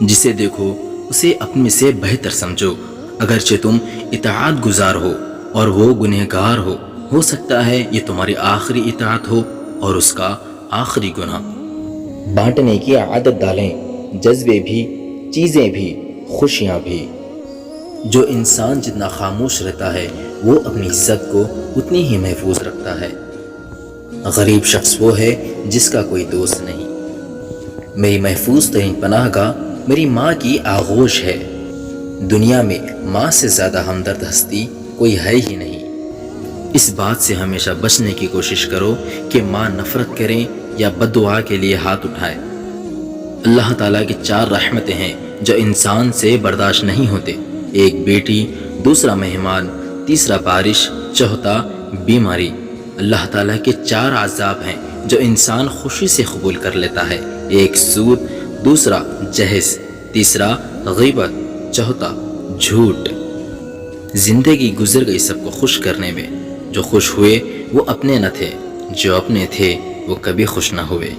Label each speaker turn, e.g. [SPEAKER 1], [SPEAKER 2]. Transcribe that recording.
[SPEAKER 1] جسے دیکھو اسے اپنے سے بہتر سمجھو، اگرچہ تم اطاعت گزار ہو اور وہ گنہگار ہو سکتا ہے یہ تمہاری آخری اطاعت ہو اور اس کا آخری گناہ۔ بانٹنے کی عادت ڈالیں، جذبے بھی، چیزیں بھی، خوشیاں بھی۔ جو انسان جتنا خاموش رہتا ہے وہ اپنی عزت کو اتنی ہی محفوظ رکھتا ہے۔ غریب شخص وہ ہے جس کا کوئی دوست نہیں۔ میری محفوظ ترین پناہ گاہ میری ماں کی آغوش ہے۔ دنیا میں ماں سے زیادہ ہمدرد ہستی کوئی ہے ہی نہیں۔ اس بات سے ہمیشہ بچنے کی کوشش کرو کہ ماں نفرت کریں یا بد دعا کے لیے ہاتھ اٹھائے۔ اللہ تعالیٰ کی 4 رحمتیں ہیں جو انسان سے برداشت نہیں ہوتے: ایک بیٹی، دوسرا مہمان، تیسرا بارش، چوتھا بیماری۔ اللہ تعالیٰ کے 4 عذاب ہیں جو انسان خوشی سے قبول کر لیتا ہے: ایک سود، دوسرا جہیز، تیسرا غیبت، چوتھا جھوٹ۔ زندگی گزر گئی سب کو خوش کرنے میں، جو خوش ہوئے وہ اپنے نہ تھے، جو اپنے تھے وہ کبھی خوش نہ ہوئے۔